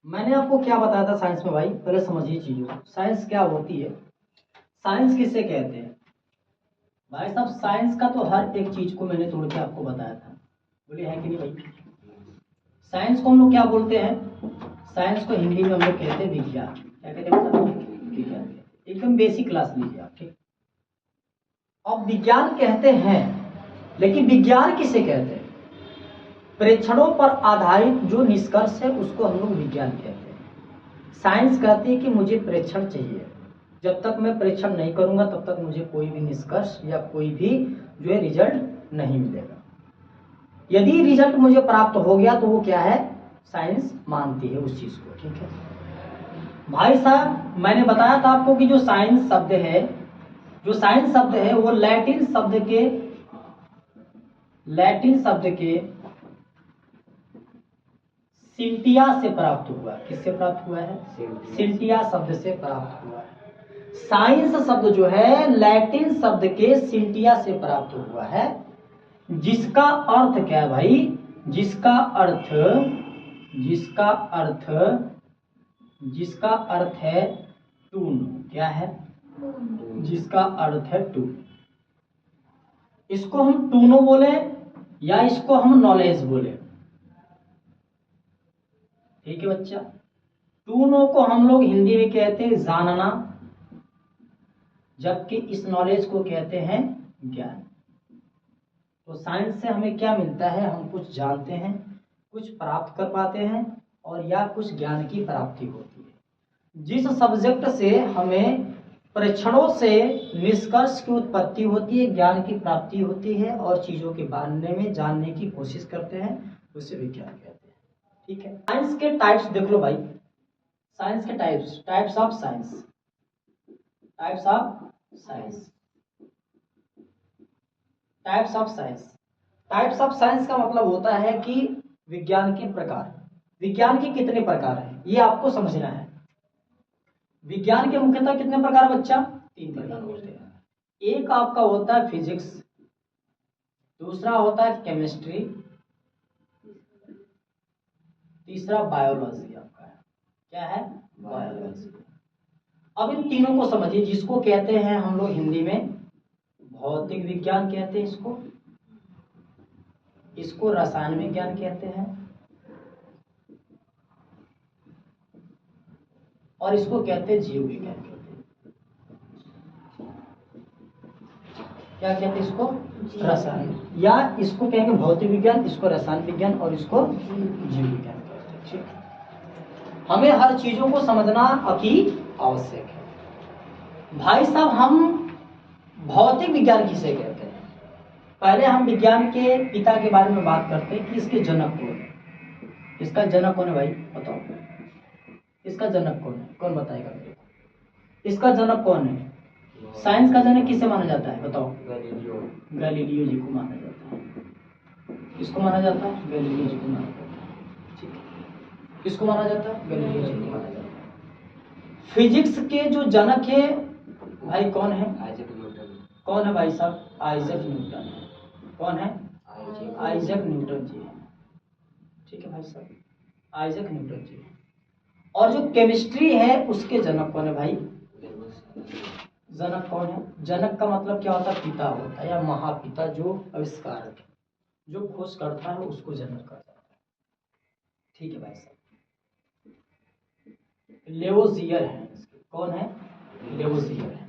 मैंने आपको क्या बताया था साइंस में भाई, पहले समझिए चीजों को। साइंस क्या होती है, साइंस किसे कहते हैं भाई साहब? साइंस का तो हर एक चीज को मैंने तोड़ के आपको बताया था, बोलिए है कि नहीं भाई? साइंस को हम लोग क्या बोलते हैं? साइंस को हिंदी में हम लोग कहते हैं विज्ञान। क्या कहते हैं? विज्ञान। एकदम बेसिक क्लास लीजिए आप, ठीक। अब विज्ञान कहते हैं, लेकिन विज्ञान किसे कहते हैं? प्रेक्षणों पर आधारित जो निष्कर्ष है उसको हम लोग विज्ञान कहते हैं। साइंस कहती है कि मुझे प्रेक्षण चाहिए, जब तक मैं प्रेक्षण नहीं करूंगा तब तक मुझे कोई भी निष्कर्ष या कोई भी जो है रिजल्ट नहीं मिलेगा। यदि रिजल्ट मुझे प्राप्त हो गया तो वो क्या है? साइंस मानती है उस चीज को, ठीक है भाई साहब। मैंने बताया था आपको कि जो साइंस शब्द है, जो साइंस शब्द है वो लैटिन शब्द के सिंटिया से प्राप्त हुआ है। किससे प्राप्त हुआ है? सिंटिया शब्द से प्राप्त हुआ है। साइंस शब्द जो है लैटिन शब्द के सिंटिया से प्राप्त हुआ है, जिसका अर्थ क्या है भाई? जिसका अर्थ है टून। क्या है? जिसका अर्थ है टून। इसको हम टूनो बोले या इसको हम नॉलेज बोले, ठीक है बच्चा। टूनो को हम लोग हिंदी में कहते हैं जानना, जबकि इस नॉलेज को कहते हैं ज्ञान। तो साइंस से हमें क्या मिलता है? हम कुछ जानते हैं, कुछ प्राप्त कर पाते हैं, और या कुछ ज्ञान की प्राप्ति होती है। जिस सब्जेक्ट से हमें परीक्षणों से निष्कर्ष की उत्पत्ति होती है, ज्ञान की प्राप्ति होती है, और चीजों के बारे में जानने की कोशिश करते हैं, उसे विज्ञान कहते हैं, ठीक है। साइंस के टाइप्स देख लो भाई। साइंस के types of science. Types of science का मतलब होता है कि विज्ञान के प्रकार। विज्ञान के कितने प्रकार हैं ये आपको समझना है। विज्ञान के मुख्यतः कितने प्रकार बच्चा? 3 प्रकार होते हैं। एक आपका होता है फिजिक्स, दूसरा होता है केमिस्ट्री, तीसरा बायोलॉजी आपका है। क्या है? बायोलॉजी। अब इन तीनों को समझिए, जिसको कहते हैं हम लोग हिंदी में भौतिक विज्ञान कहते हैं, इसको रसायन विज्ञान कहते हैं, और इसको कहते हैं जीव विज्ञान कहते हैं। क्या कहते हैं इसको? रसायन, या इसको कहेंगे भौतिक विज्ञान, इसको रसायन विज्ञान, और इसको जीव विज्ञान कहते हैं, ठीक। हमें हर चीजों को समझना अति आवश्यक है भाई साहब। हम भौतिक विज्ञान किसे कहते हैं? पहले हम विज्ञान के पिता के बारे में बात करते हैं कि इसके जनक कौन है। इसका जनक कौन है भाई? बताओ, इसका जनक कौन है? कौन बताएगा मेरे को? इसका जनक कौन है? साइंस का जनक किसे माना जाता है? बताओ। गैलीलियो जी को माना जाता है। किसको माना जाता है? गैलीलियो जी को माना जाता है, ठीक है। किसको माना जाता है? गैलीलियो जी को माना जाता है। फिजिक्स के जो जनक है भाई कौन है? कौन है भाई साहब? Isaac Newton. कौन है? आइजैक न्यूटन जी है, ठीक है भाई साहब, आइजैक न्यूटन जी। और जो केमिस्ट्री है उसके जनक कौन है भाई? जनक कौन है? जनक का मतलब क्या होता है? पिता होता है, या महापिता, जो आविष्कारक है, जो खोज करता है उसको जनक कहा जाता है, ठीक है भाई साहब। लेवोजियर है। कौन है? लेवोजियर है।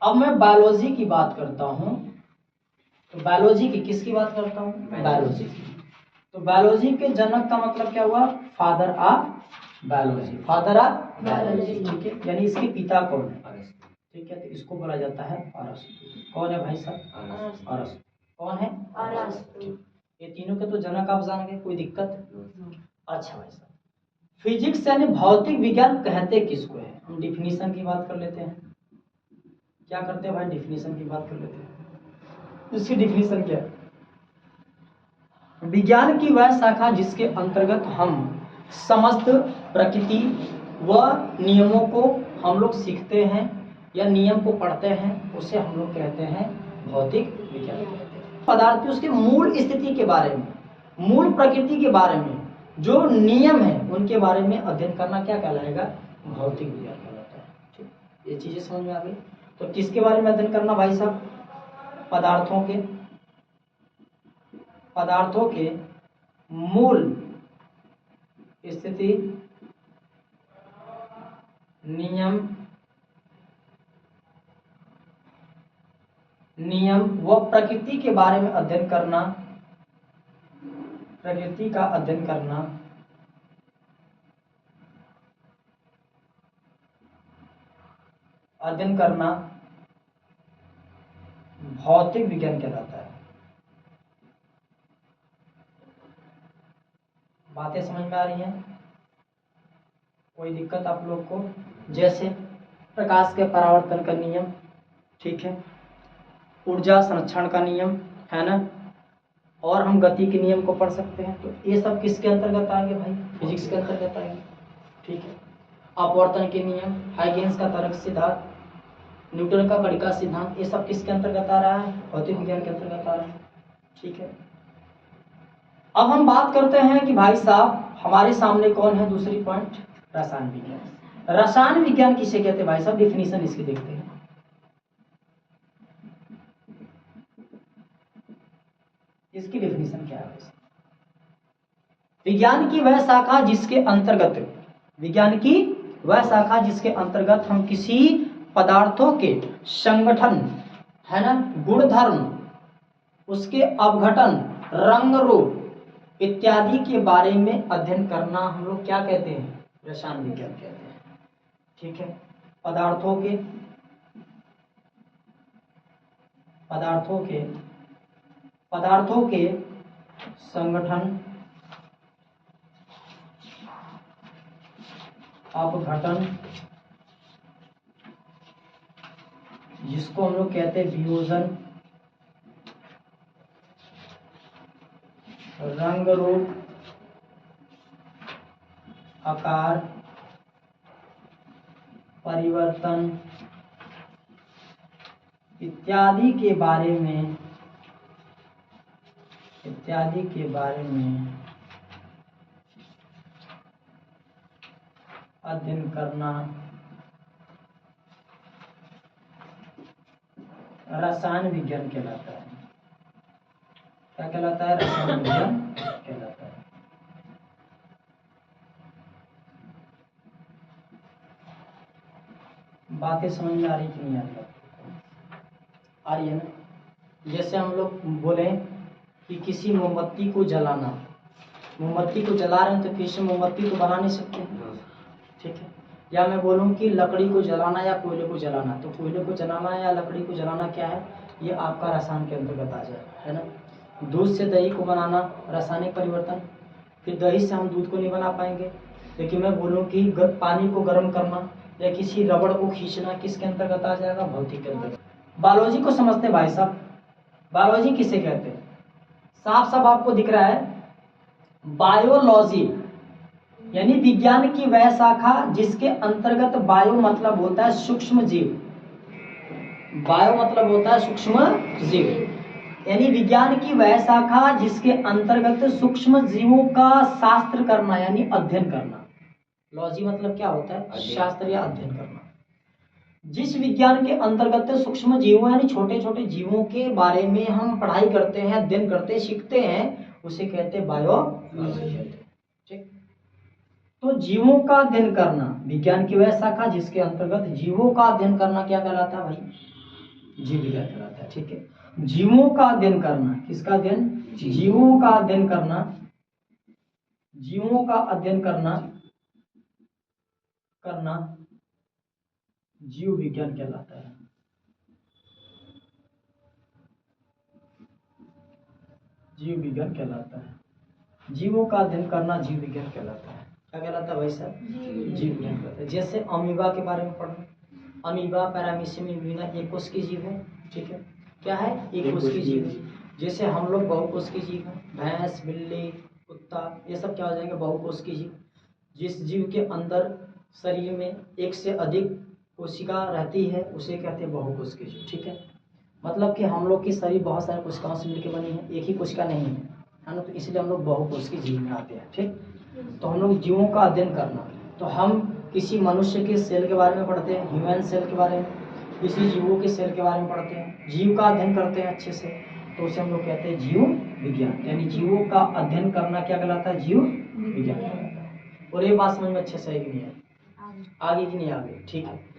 अब मैं बायोलॉजी की बात करता हूं, तो बायोलॉजी की किसकी बात करता हूं? बायोलॉजी की। तो बायोलॉजी के जनक का मतलब क्या हुआ? Father of biology. Father of biology, ठीक है। यानी इसके पिता कौन है? ठीक है, तो इसको बोला जाता है अरस्तु। कौन है भाई साहब? अरस्तु। कौन है? अरस्तु। ये तीनों के तो जनक आप जान गए, कोई दिक्कत? अच्छा भाई साहब, फिजिक्स यानी भौतिक विज्ञान कहते किसको है? हम डिफिनीशन की बात कर लेते हैं। क्या करते हैं भाई? डिफिनीशन की बात कर लेते हैं। इसकी डिफिनीशन क्या है? विज्ञान की वह शाखा जिसके अंतर्गत हम समस्त प्रकृति व नियमों को हम लोग सीखते हैं या नियम को पढ़ते हैं, उसे हम लोग कहते हैं भौतिक विज्ञान। पदार्थ की उसके मूल स्थिति के बारे में, मूल प्रकृति के बारे में, जो नियम है उनके बारे में अध्ययन करना क्या कहलाएगा? भौतिक विज्ञान कहलाता है। ठीक, ये चीजें समझ में आ गई। तो किसके बारे में अध्ययन करना भाई साहब? पदार्थों के मूल स्थिति, नियम व प्रकृति के बारे में अध्ययन करना, प्रकृति का अध्ययन करना भौतिक विज्ञान कहलाता है। बातें समझ में आ रही हैं? कोई दिक्कत आप लोग को? जैसे प्रकाश के परावर्तन का नियम, ठीक है, ऊर्जा संरक्षण का नियम, है ना, और हम गति के नियम को पढ़ सकते हैं। तो ये सब किसके अंतर्गत आएंगे भाई? फिजिक्स के अंतर्गत आएंगे। ठीक है, अपवर्तन के नियम, हाइगेंस का तरंग सिद्धांत, न्यूटन का कणिका सिद्धांत, ये सब किसके अंतर्गत आ रहा है? भौतिक विज्ञान के अंतर्गत आ रहा है। ठीक है, अब हम बात करते हैं कि भाई साहब हमारे सामने कौन है? दूसरी पॉइंट, रसायन विज्ञान। रसायन विज्ञान किसे कहते हैं भाई साहब? डिफिनीशन इसकी देखते हैं। इसकी डिफिनीशन क्या है? विज्ञान की वह शाखा जिसके अंतर्गत हम किसी पदार्थों के संगठन, है ना, गुणधर्म, उसके अवघटन, रंग रूप इत्यादि के बारे में अध्ययन करना हम लोग क्या कहते हैं? रसायन विज्ञान कहते हैं। ठीक है, पदार्थों के संगठन, अपघटन, जिसको हम लोग कहते हैं वियोजन, रंग रूप, आकार परिवर्तन इत्यादि के बारे में अध्ययन करना रसायन विज्ञान कहलाता है। क्या कहलाता है? रसायन विज्ञान कहलाता है। बातें समझ में आ रही कि नहीं आ रही? आ रही है ना? जैसे हम लोग बोले कि किसी मोमबत्ती को जलाना, मोमबत्ती को जला रहे हैं तो किसी मोमबत्ती तो बना नहीं सकते, ठीक है। या मैं बोलूं कि लकड़ी को जलाना या कोयले को जलाना, तो कोयले को जलाना या लकड़ी को जलाना क्या है? ये आपका रसायन के अंतर्गत आ जाए, है ना। दूध से दही को बनाना रासायनिक परिवर्तन, फिर दही से हम दूध को नहीं बना पाएंगे। लेकिन मैं बोलूं कि पानी को गर्म करना या किसी रबड़ को खींचना किसके अंतर्गत आ जाएगा? भौतिक के अंतर्गत। बायोलॉजी को समझते हैं भाई साहब। बायोलॉजी किसे कहते हैं? साफ साफ आपको दिख रहा है, बायोलॉजी यानी विज्ञान की वह शाखा जिसके अंतर्गत बायो मतलब होता है सूक्ष्म जीव, बायो मतलब होता है सूक्ष्म जीव, यानी विज्ञान की वह शाखा जिसके अंतर्गत सूक्ष्म जीवों का शास्त्र करना यानी अध्ययन करना। लॉजी मतलब क्या होता है? शास्त्र या अध्ययन करना। जिस विज्ञान के अंतर्गत सूक्ष्म जीवों यानी छोटे छोटे जीवों के बारे में हम पढ़ाई करते हैं, अध्ययन करते हैं, सीखते हैं, उसे कहते हैं बायोलॉजी। ठीक, तो जीवों का अध्ययन करना विज्ञान की वह शाखा जिसके अंतर्गत जीवों का अध्ययन करना क्या कहलाता है भाई? जीव विज्ञान कहलाता है। ठीक है, जीवों का अध्ययन करना, किसका अध्ययन? जीवों का अध्ययन करना, जीवों का अध्ययन करना जीव विज्ञान कहलाता है। जीव विज्ञान कहलाता है। जीवों का अध्ययन करना जीव विज्ञान कहलाता है। क्या कहलाता है भाई साहब? जीव विज्ञान कहलाता है। जैसे अमीबा के बारे में पढ़ो, अमीबा पैरामीशियम यूनिना एक कोश की जीव है। ठीक है, क्या है? एक कोश की जीव है। जैसे हम लोग बहुकोश की जीव हैं, भैंस, बिल्ली, कुत्ता, ये सब क्या हो जाएंगे? बहुकोश की जीव। जिस जीव के अंदर शरीर में एक से अधिक कोशिका रहती है उसे कहते हैं बहुकोश की जीव। ठीक है, मतलब कि हम लोग की शरीर बहुत सारे कोशिकाओं से मिलकर बनी है, एक ही कोशिका नहीं है, है ना। तो इसलिए हम लोग बहुकोश की जीव में आते हैं। ठीक, तो हम लोग जीवों का अध्ययन करना, तो हम किसी मनुष्य के सेल के बारे में पढ़ते हैं, ह्यूमन सेल के बारे में, किसी जीवों के सेल के बारे में पढ़ते हैं, जीव का अध्ययन करते हैं अच्छे से, तो उसे हम लोग कहते हैं जीव विज्ञान। यानी जीवों का अध्ययन करना क्या कहलाता है? जीव विज्ञान कहलाता है। और ये बात समझ में अच्छे से है कि नहीं है? आगे की नहीं आगे? ठीक है।